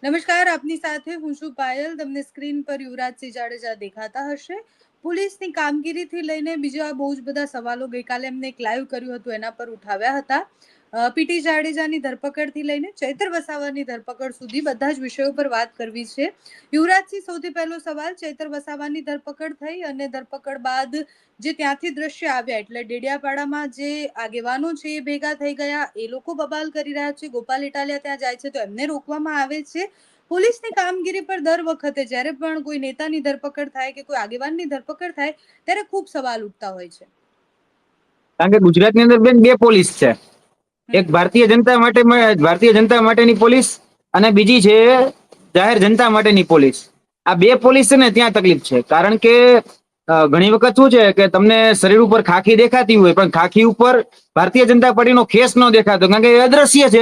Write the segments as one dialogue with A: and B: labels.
A: નમસ્કાર, આપની સાથે હું છું પાયલ. તમને સ્ક્રીન પર યુવરાજસિંહ જાડેજા દેખાતા હશે. પોલીસની કામગીરીથી લઈને બીજા બહુ જ બધા સવાલો ગઈકાલે એમને એક લાઈવ કર્યું હતું એના પર ઉઠાવ્યા હતા. પીટી જાડેજાની ધરપકડથી લઈને ચૈતર વસાવાની ધરપકડ સુધી બધા જ વિષયો પર વાત કરવી છે. યુવરાજસિંહ, સૌથી પહેલો સવાલ, ચૈતર વસાવાની ધરપકડ થઈ અને ધરપકડ બાદ જે ત્યાંથી દ્રશ્ય આવ્યા એટલે ડેડિયાપાડામાં જે આગેવાનો છે એ ભેગા થઈ ગયા, એ લોકો બબાલ કરી રહ્યા છે. ગોપાલ ઇટાલિયા ત્યાં જાય છે તો એમને રોકવામાં આવે છે. પોલીસની કામગીરી પર દર વખતે જ્યારે પણ કોઈ નેતાની ધરપકડ થાય કે કોઈ આગેવાનની ધરપકડ થાય ત્યારે ખૂબ સવાલ ઉઠતા હોય છે.
B: કારણ કે ગુજરાતની અંદર બેન બે પોલીસ છે. એક ભારતીય જનતા માટેની પોલીસ અને બીજી છે જાહેર જનતા માટેની પોલીસ. આ બે પોલીસ છે ને ત્યાં તકલીફ છે. કારણ કે ઘણી વખત શું છે કે તમને શરીર ઉપર ખાખી દેખાતી હોય પણ ખાખી ઉપર ભારતીય જનતા પાર્ટીનો ખેસ ન દેખાતો, કારણ કે એ અદ્રશ્ય છે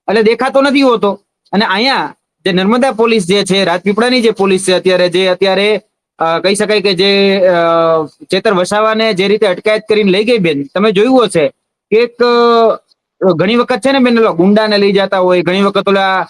B: એટલે દેખાતો નથી હોતો. અને અહીંયા જે નર્મદા પોલીસ જે છે, રાજપીપળાની જે પોલીસ છે અત્યારે કહી શકાય કે જે ચેતર વસાવાને જે રીતે અટકાયત કરીને લઈ ગઈ બેન, તમે જોયું હશે કે એક ઘણી વખત છે ને બેન ગુંડાને લઈ જતા હોય, ઘણી વખત ઓલા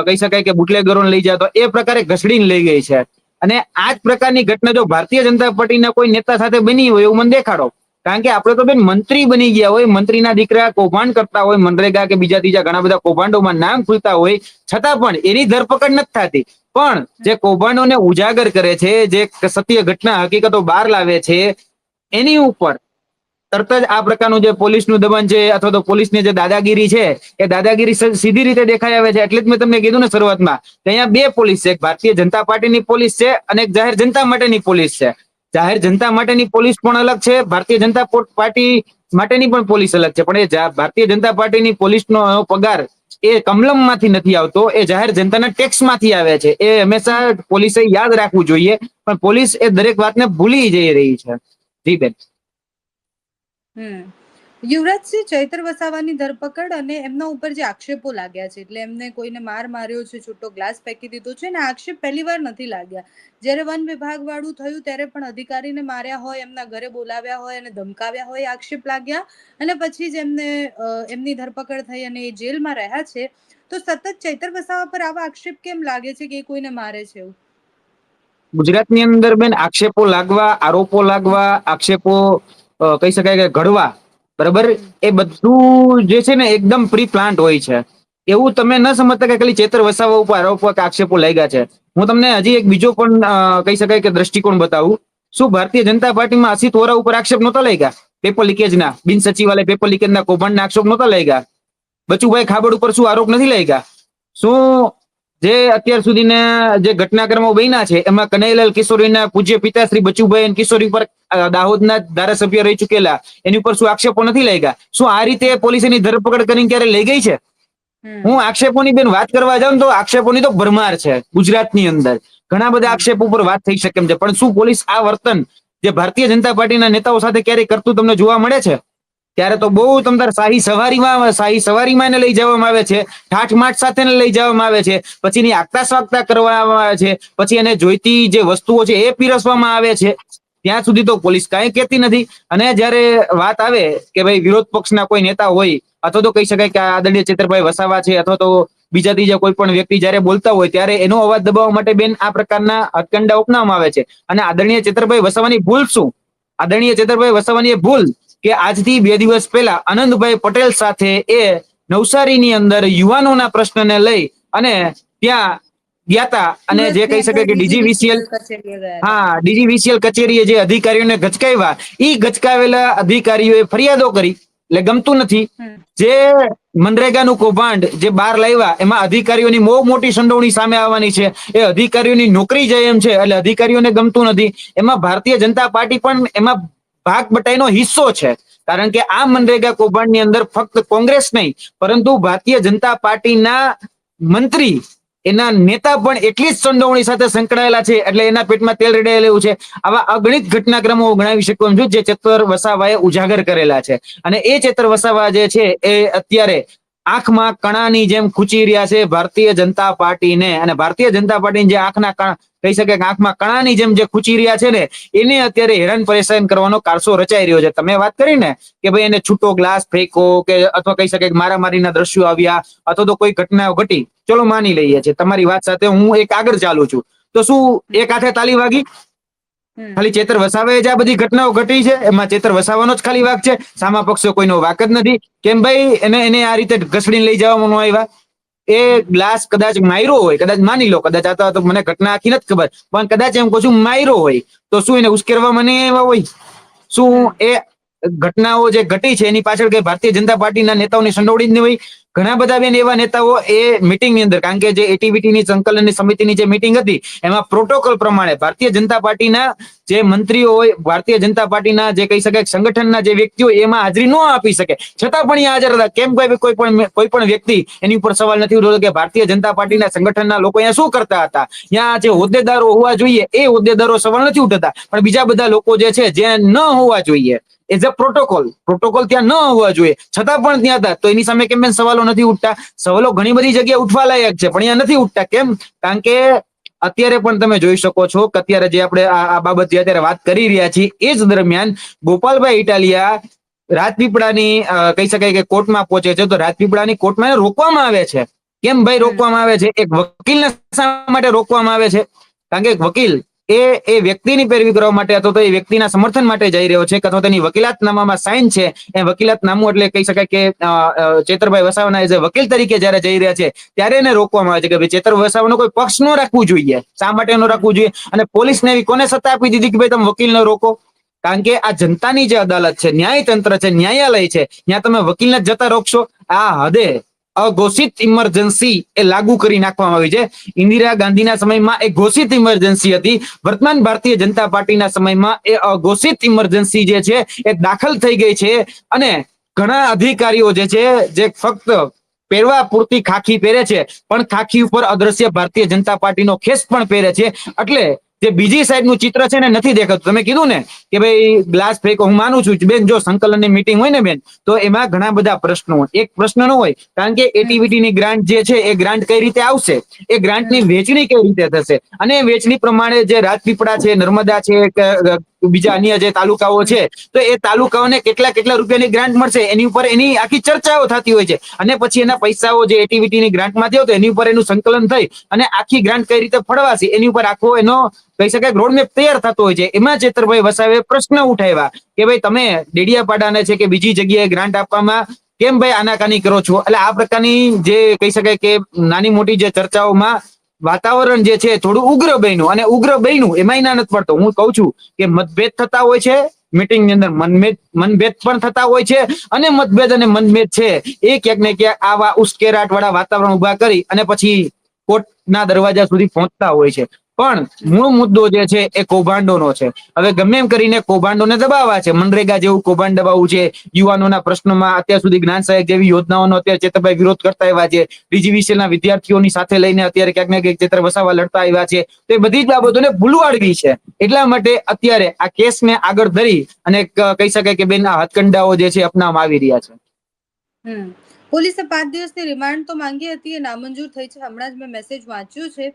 B: કહી શકાય કે બુટલેગરોને લઈ જતા હોય, એ પ્રકારે ઘસડીને લઈ ગઈ છે. અને આ જ પ્રકારની ઘટના જો ભારતીય જનતા પાર્ટીના કોઈ નેતા સાથે બની હોય એવું મને દેખાડો. કારણ કે આપણે તો બેન મંત્રી બની ગયા હોય, મંત્રીના દીકરા કૌભાંડ કરતા હોય, મનરેગા કે બીજા ત્રીજા ઘણા બધા કૌભાંડોમાં નામ ખુલતા હોય, છતાં પણ એની ધરપકડ નથી થતી. પણ જે કૌભાંડોને ઉજાગર કરે છે, જે સત્ય ઘટના હકીકતો બહાર લાવે છે, એની ઉપર તરત જ આ પ્રકારનું જે પોલીસનું દમન છે અથવા તો પોલીસની જે દાદાગીરી છે એ દાદાગીરી સીધી રીતે દેખાઈ આવે છે. એટલે જ મેં તમને કીધું ને શરૂઆતમાં કે અહીંયા બે પોલીસ છે, એક ભારતીય જનતા પાર્ટીની પોલીસ છે અને એક જાહેર જનતા માટેની પોલીસ છે. જાહેર જનતા માટેની પોલીસ પણ અલગ છે, ભારતીય જનતા પાર્ટી માટેની પણ પોલીસ અલગ છે. પણ એ ભારતીય જનતા પાર્ટીની પોલીસનો પગાર એ કમલમમાંથી નથી આવતો, એ જાહેર જનતાના ટેક્સમાંથી આવે છે. એ હંમેશા પોલીસે યાદ રાખવું જોઈએ. પણ પોલીસ એ દરેક વાતને ભૂલી જઈ રહી છે. જી બેન.
A: યુવરાજસિંહ, ચૈતર વસાવાની ધરપકડ અને એમના ઉપર જે આક્ષેપો લાગ્યા છે, એટલે એમને કોઈને માર માર્યો છે, છૂટો ગ્લાસ ફેંકી દીધો છે, અને આક્ષેપ પહેલી વાર નથી લાગ્યા. જ્યારે વન વિભાગ વાળું થયું ત્યારે પણ અધિકારીને માર્યા હોય, એમના ઘરે બોલાવ્યા હોય અને ધમકાવ્યા હોય, આક્ષેપ લાગ્યા. અને પછી જ એમની ધરપકડ થઈ અને એ જેલમાં રહ્યા છે. તો સતત ચૈતર વસાવા પર આવા આક્ષેપ કેમ લાગે છે કે એ કોઈને મારે છે એવું?
B: ગુજરાતની અંદર બેન આક્ષેપો લાગવા, આરોપો લાગવા, આક્ષેપો કહી શકાય કે ઘડવા, બરાબર, એ બધું જે છે ને એકદમ પ્રી પ્લાન્ટ હોય છે. એવું તમે ન સમજતા કે ખાલી ચેતર વસાવા ઉપર આરોપો કે આક્ષેપો લાગ્યા છે. હું તમને હજી એક બીજો પણ કહી શકાય કે દ્રષ્ટિકોણ બતાવું. શું ભારતીય જનતા પાર્ટીમાં અસિત વોરા ઉપર આક્ષેપ નહોતા લાગ્યા? પેપર લીકેજના, બિન સચિવાલય પેપર લીકેજના કૌભાંડના આક્ષેપ નહોતા લાગ્યા? બચુભાઈ ખાબડ ઉપર શું આરોપ નથી લાગ્યા? શું જે અત્યાર સુધીના જે ઘટનાક્રમો બન્યા છે એમાં કનૈયાલાલ કિશોરીના પૂજ્ય પિતાશ્રી બચુભાઈ અને કિશોરી પર દાહોદના ધારાસભ્ય રહી ચુકેલા એની ઉપર શું આક્ષેપો નથી લાગ્યા? શું આ રીતે પોલીસની ધરપકડ કરીને ક્યારે લઈ ગઈ છે? હું આક્ષેપોની બેન વાત કરવા જાઉં તો આક્ષેપોની તો ભરમાર છે ગુજરાતની અંદર. ઘણા બધા આક્ષેપો ઉપર વાત થઈ શકે એમ છે. પણ શું પોલીસ આ વર્તન જે ભારતીય જનતા પાર્ટીના નેતાઓ સાથે ક્યારેય કરતું તમને જોવા મળે છે? ત્યારે તો બહુ તમતાર શાહી સવારીમાં એને લઈ જવામાં આવે છે, ઠાઠમાઠ સાથે લઈ જવામાં આવે છે, પછી એની આગતા સ્વાગતા કરવામાં આવે છે, પછી એને જોઈતી જે વસ્તુઓ છે એ પીરસવામાં આવે છે. ત્યાં સુધી તો પોલીસ કાંઈ કહેતી નથી. અને જયારે વાત આવે કે ભાઈ વિરોધ પક્ષના કોઈ નેતા હોય અથવા તો કહી શકાય કે આદરણીય ચેતરભાઈ વસાવા છે અથવા તો બીજા ત્રીજા કોઈ પણ વ્યક્તિ જયારે બોલતા હોય ત્યારે એનો અવાજ દબાવવા માટે બેન આ પ્રકારના હથકંડા અપનાવવામાં આવે છે. અને આદરણીય ચેતરભાઈ વસાવાની ભૂલ શું? આદરણીય ચેતરભાઈ વસાવાની એ ભૂલ કે આજથી 2 દિવસ પહેલા આનંદભાઈ પટેલ સાથે એ નવસારીની અંદર યુવાનોના પ્રશ્નને લઈ અને ત્યાં ગયા હતા. અને જે કહી શકાય કે ડીજીવીસીએલ, હા, ડીજીવીસીએલ કચેરીએ જે અધિકારીઓને ગચકાવ્યા, ઈ ગચકાવેલા અધિકારીઓએ ફરિયાદો કરી. એટલે ગમતું નથી. જે મનરેગાનું કૌભાંડ જે બહાર લાવ્યા એમાં અધિકારીઓની બહુ મોટી સંડોવણી સામે આવવાની છે. એ અધિકારીઓની નોકરી જાય એમ છે એટલે અધિકારીઓને ગમતું નથી. એમાં ભારતીય જનતા પાર્ટી પણ એમાં ભાગ બટાઈનો હિસ્સો છે. કારણ કે આ મનરેગા કૌભાંડની અંદર ફક્ત કોંગ્રેસ નહીં પરંતુ ભારતીય જનતા પાર્ટીના મંત્રી, એના નેતા પણ એટલી જ સંડોવણી સાથે સંકળાયેલા છે. એટલે એના પેટમાં તેલ રેડાયેલું એવું છે. આવા અગણિત ઘટનાક્રમો ગણાવી શકું છું જે ચેતર વસાવાએ ઉજાગર કરેલા છે. અને એ ચેતર વસાવા જે છે એ અત્યારે આંખમાં કણાની જેમ ખૂંચી રહ્યા છે ભારતીય જનતા પાર્ટીને. અને ભારતીય જનતા પાર્ટીને જે આંખના કહી શકે કે આંખમાં કણાની જેમ જે ખૂંચી રહ્યા છે ને, એને અત્યારે હેરાન પરેશાન કરવાનો કારસો રચાઈ રહ્યો છે. તમે વાત કરી ને કે ભાઈ એને છૂટો ગ્લાસ ફેંકો કે અથવા કહી શકે કે મારામારીના દ્રશ્યો આવ્યા અથવા તો કોઈ ઘટનાઓ ઘટી, ચલો માની લઈએ છીએ, તમારી વાત સાથે હું એક આગળ ચાલુ છું, તો શું એક હાથે તાલી વાગી? ખાલી ચેતર વસાવે જ આ બધી ઘટનાઓ ઘટી છે? એમાં ચેતર વસાવાનો જ ખાલી વાક છે? સામા પક્ષો કોઈનો વાક જ નથી? કેમ ભાઈ એને આ રીતે ઘસડીને લઈ જવામાં ન આવ્યા? એ ગ્લાસ કદાચ માર્યો હોય, કદાચ માની લો, કદાચ આ તો મને ઘટના આખી નથી ખબર, પણ કદાચ એમ કહું છું માર્યો હોય, તો શું એને ઉશ્કેરવામાં નહીં આવ્યા હોય? શું એ ઘટનાઓ જે ઘટી છે એની પાછળ કઈ ભારતીય જનતા પાર્ટીના નેતાઓની સંડોવણી જ નહીં હોય? ઘણા બધા બેન એવા નેતાઓ એ મિટિંગની અંદર, કારણ કે જે એટીવીટીની સંકલનની સમિતિની જે મિટિંગ હતી એમાં પ્રોટોકોલ પ્રમાણે ભારતીય જનતા પાર્ટીના જે મંત્રીઓ હોય, ભારતીય જનતા પાર્ટીના જે કહી શકાય સંગઠનના જે વ્યક્તિઓ એમાં હાજરી ન આપી શકે, છતાં પણ એ હાજર હતા. કેમ કોઈ પણ વ્યક્તિ એની ઉપર સવાલ નથી ઉઠાવતો કે ભારતીય જનતા પાર્ટીના સંગઠનના લોકો અહીંયા શું કરતા હતા? ત્યાં જે હોદ્દેદારો હોવા જોઈએ એ હોદ્દેદારો સવાલ નથી ઉઠાવતા, પણ બીજા બધા લોકો જે છે જે ન હોવા જોઈએ, એઝ અ પ્રોટોકોલ ત્યાં ન હોવા જોઈએ, છતાં પણ ત્યાં હતા, તો એની સામે કેમ સવાલો નથી ઉઠતા? સવાલો ઘણી બધી જગ્યાએ ઉઠવા લાયક છે, પણ અહીંયા નથી ઉઠતા. કેમ? કારણ કે અત્યારે પણ તમે જોઈ શકો છો કે અત્યારે જે આપણે આ બાબત જે અત્યારે વાત કરી રહ્યા છીએ એ જ દરમિયાન ગોપાલભાઈ ઇટાલિયા રાજપીપળાની કહી શકાય કે કોર્ટમાં પહોંચે છે, તો રાજપીપળાની કોર્ટમાં રોકવામાં આવે છે. કેમ ભાઈ રોકવામાં આવે છે? એક વકીલને શા માટે રોકવામાં આવે છે? કારણ કે એક વકીલ એ વ્યક્તિની પેરવી કરવા માટે અથવા તો એ વ્યક્તિના સમર્થન માટે જઈ રહ્યો છે, અથવા તેની વકીલાતનામામાં સાઇન છે, એ વકીલાતનામું એટલે કહી શકાય કે ચેતરભાઈ વસાવાના એઝ વકીલ તરીકે જયારે જઈ રહ્યા છે ત્યારે એને રોકવામાં આવે છે કે ભાઈ ચેતર વસાવાનો કોઈ પક્ષ ન રાખવું જોઈએ. શા માટે ન રાખવું જોઈએ? અને પોલીસને એવી કોને સત્તા આપી દીધી કે ભાઈ તમે વકીલ ન રોકો? કારણ કે આ જનતાની જે અદાલત છે, ન્યાયતંત્ર છે, ન્યાયાલય છે, ત્યાં તમે વકીલને જતા રોકશો? આ હદે અઘોષિત ઇમરજન્સી એ લાગુ કરી નાખવામાં આવી છે. ઇન્દિરા ગાંધીના સમયમાં એ ઘોષિત ઇમરજન્સી હતી. વર્તમાન ભારતીય જનતા પાર્ટીના સમયમાં એ અઘોષિત ઇમરજન્સી જે છે એ દાખલ થઈ ગઈ છે, અને ઘણા અધિકારીઓ જે છે જે ફક્ત પહેરવા પૂરતી ખાખી પહેરે છે, પણ ખાખી ઉપર અદ્રશ્ય ભારતીય જનતા પાર્ટીનો ખેસ પણ પહેરે છે. એટલે જે બીજી સાઈડનું ચિત્ર છે ને નથી દેખાતું. તમે કીધું ને કે ભાઈ ગ્લાસ ફેંકો, હું માનું છું બેન, જો સંકલનની મીટિંગ હોય ને બેન, તો એમાં ઘણા બધા પ્રશ્નો હોય. એક પ્રશ્ન ન હોય, કારણ કે એટીવીટીની ગ્રાન્ટ જે છે એ ગ્રાન્ટ કઈ રીતે આવશે, એ ગ્રાન્ટની વેચણી કઈ રીતે થશે, અને વેચણી પ્રમાણે જે રાજપીપળા છે, નર્મદા છે, બીજા અન્ય જે તાલુકાઓ છે, તો એ તાલુકાઓને કેટલા રૂપિયાની ગ્રાન્ટ મળશે એની ઉપર એની આખી ચર્ચાઓ થતી હોય છે. અને પછી એના પૈસાઓ જે એટીવીટીની ગ્રાન્ટમાં થયો તો એની ઉપર એનું સંકલન થઈ અને આખી ગ્રાન્ટ કઈ રીતે ફળવાશે એની ઉપર આખો એનો કહી શકાય રોડમેપ તૈયાર થતો હોય છે. એમાં ચેતરભાઈ વસાવે પ્રશ્ન ઉઠાવ્યા કે ભાઈ તમે ડેડિયાપાડાને છે કે બીજી જગ્યાએ ગ્રાન્ટ આપવામાં કેમ ભાઈ આનાકાની કરો છો? એટલે આ પ્રકારની જે કહી શકાય કે નાની મોટી જે ચર્ચાઓમાં વાતાવરણ જે છે થોડું ઉગ્ર બન્યું, અને ઉગ્ર બન્યું એમાં ના નથી પડતો. હું કઉ છું કે મતભેદ થતા હોય છે, મીટિંગ ની અંદર મનભેદ પણ થતા હોય છે, અને મતભેદ અને મનભેદ છે એ ક્યાંક ને ક્યાંક આવા ઉશ્કેરાટ વાળા વાતાવરણ ઉભા કરી અને પછી કોર્ટના દરવાજા સુધી પહોંચતા હોય છે. પણ મૂળ મુદ્દો જે છે એ કૌભાંડોનો છે. હવે ગમે એમ કરીને કૌભાંડોને દબાવવા છે, મનરેગા જેવું કૌભાંડ દબાવવું છે, યુવાનોના પ્રશ્નોમાં અત્યાર સુધી જ્ઞાન સહાયક જેવી યોજનાઓનો અત્યારે ચેતરભાઈ વિરોધ કરતા આવ્યા છે, ડીજીવીસીએલના વિદ્યાર્થીઓની સાથે લઈને અત્યારે ક્યાંક ને ક્યાંક ચેતર વસાવા લડતા આવ્યા છે. તો એ બધી જ બાબતોને ભૂલવાડવી છે. એટલા માટે અત્યારે આ કેસને આગળ ધરી અને કહી શકાય કે બેન આ હથકંડાઓ જે છે અપનાવવામાં આવી રહ્યા છે.
A: પોલીસે 5 દિવસની રિમાન્ડ તો માંગી હતી, એ નામંજૂર થઈ છે. હમણાં જ મેં મેસેજ વાંચ્યો છે.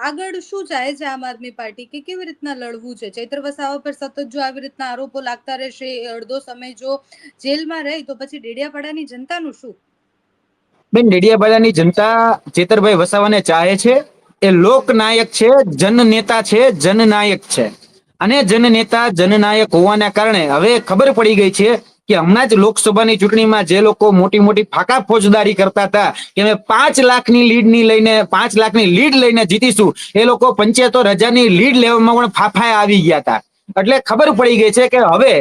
A: આગળ શું ચાહે છે આમ આદમી પાર્ટી, કે કેવી રીતના લડવું છે? ચૈત્ર વસાવા પર સતત જો આવી રીતના આરોપો લાગતા રહેશે, અડધો સમય જો જેલમાં રહે, તો પછી ડેડિયાપાડાની જનતાનું શું?
B: બેન, ડેડિયાપાડાની જનતા ચેતરભાઈ વસાવાને ચાહે છે. એ લોકનાયક છે, જનનેતા છે, જનનાયક છે. અને જનનેતા જનનાયક હોવાના કારણે હવે ખબર પડી ગઈ છે કે હમણાં જ લોકસભાની ચૂંટણીમાં જે લોકો મોટી મોટી ફાકા ફોજદારી કરતા હતા કે અમે 5 લાખની લીડ લઈને જીતીશું, એ લોકો 75,000ની લીડ લેવામાં પણ ફાફા આવી ગયા હતા. એટલે ખબર પડી ગઈ છે કે હવે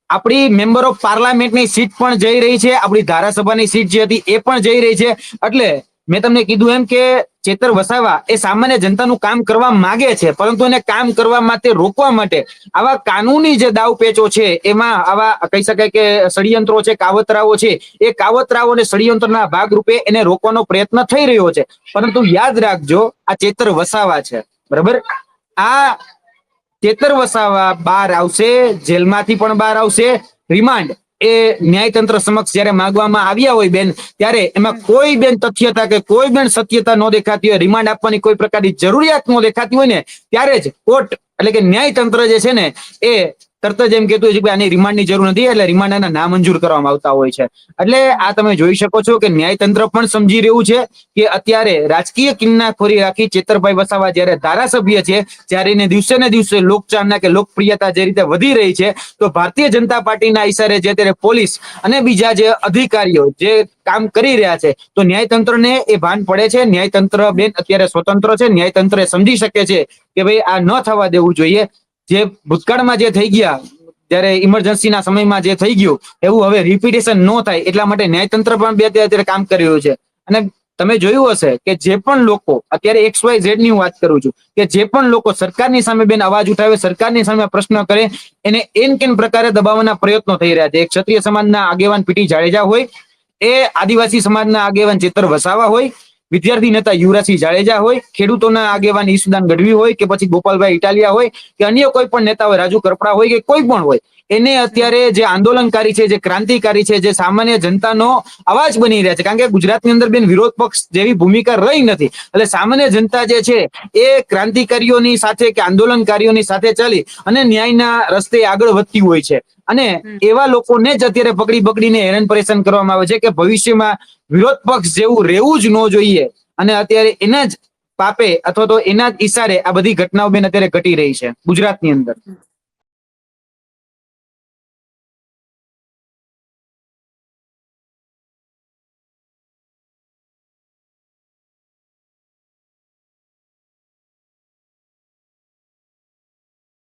B: આપણી મેમ્બર ઓફ પાર્લામેન્ટની સીટ પણ જઈ રહી છે, આપણી ધારાસભાની સીટ જે હતી એ પણ જઈ રહી છે. એટલે મેં તમને કીધું એમ કે ચેતર વસાવા એ સામાન્ય જનતાનું કામ કરવા માંગે છે, પરંતુ એને કામ કરવા માટે રોકવા માટે આવા કાનૂની જે દાવપેચો છે, એમાં આવા કહી શકાય કે ષડયંત્રો છે, કાવતરાઓ છે, એ કાવતરાઓ અને ષડયંત્રના ભાગરૂપે એને રોકવાનો પ્રયત્ન થઈ રહ્યો છે. પરંતુ યાદ રાખજો, આ ચેતર વસાવા છે, બરાબર? આ ચેતર વસાવા બહાર આવશે, જેલમાંથી પણ બહાર આવશે. રિમાન્ડ એ ન્યાયતંત્ર સમક્ષ જયારે માંગવામાં આવ્યા હોય બેન, ત્યારે એમાં કોઈ બેન તથ્યતા કે કોઈ બેન સત્યતા ન દેખાતી હોય, રિમાન્ડ આપવાની કોઈ પ્રકારની જરૂરિયાત ન દેખાતી હોય ને, ત્યારે જ કોર્ટ એટલે કે ન્યાયતંત્ર જે છે ને એ તરત જ એમ કહેતું હોય છે કે આની રિમાન્ડની જરૂર નથી, એટલે રિમાન્ડ એના નામંજૂર કરવામાં આવતા હોય છે. એટલે આ તમે જોઈ શકો છો કે ન્યાયતંત્ર પણ સમજી રહ્યું છે કે અત્યારે રાજકીય કિન્નાખોરી રાખી ચેતરભાઈ વસાવા જ્યારે ધારાસભ્ય છે, જ્યારે એને દિવસે ને દિવસે લોકચાહના કે લોકપ્રિયતા જે રીતે વધી રહી છે, તો ભારતીય જનતા પાર્ટીના ઈશારે જે અત્યારે પોલીસ અને બીજા જે અધિકારીઓ જે કામ કરી રહ્યા છે, તો ન્યાયતંત્રને એ ભાન પડે છે. ન્યાયતંત્ર બેન અત્યારે સ્વતંત્ર છે. ન્યાયતંત્ર સમજી શકે છે કે ભાઈ આ ન થવા દેવું જોઈએ. જે ભૂતકાળમાં જે થઈ ગયા, જ્યારે ઇમરજન્સીના સમયમાં જે થઈ ગયું, એવું હવે રિપીટેશન ન થાય એટલા માટે ન્યાયતંત્ર પણ બે અત્યારે કામ કરી રહ્યું છે. અને તમે જોયું હશે કે જે પણ લોકો અત્યારે XYZ ની હું વાત કરું છું, કે જે પણ લોકો સરકારની સામે બેન અવાજ ઉઠાવે, સરકારની સામે પ્રશ્ન કરે, એને એન કેન પ્રકારે દબાવવાના પ્રયત્નો થઈ રહ્યા છે. એક ક્ષત્રિય સમાજના આગેવાન પીટી જાડેજા હોય, એ આદિવાસી સમાજના આગેવાન ચેતર વસાવા હોય, વિદ્યાર્થી નેતા યુવરાજસિંહ જાડેજા હોય, ખેડૂતોના આગેવાન ઈસુદાન ગઢવી હોય, કે પછી ગોપાલભાઈ ઇટાલિયા હોય, કે અન્ય કોઈ પણ નેતા હોય, રાજુ કરપડા હોય, કે કોઈ પણ હોય, એને અત્યારે જે આંદોલનકારી છે, જે ક્રાંતિકારી છે, જે સામાન્ય જનતાનો અવાજ બની રહ્યા છે. કારણ કે ગુજરાતની અંદર બેન વિરોધ પક્ષ જેવી ભૂમિકા રહી નથી, એટલે સામાન્ય જનતા જે છે એ ક્રાંતિકારીઓની સાથે કે આંદોલનકારીઓની સાથે ચાલી અને ન્યાયના રસ્તે આગળ વધતી હોય છે. અને એવા લોકોને જ અત્યારે પકડીને હેરાન પરેશાન કરવામાં આવે છે કે ભવિષ્યમાં વિરોધ પક્ષ જેવું રહેવું જ ન જોઈએ. અને અત્યારે એના જ પાપે અથવા તો એના જ ઈશારે આ બધી ઘટનાઓ બેન અત્યારે ઘટી રહી છે ગુજરાતની અંદર.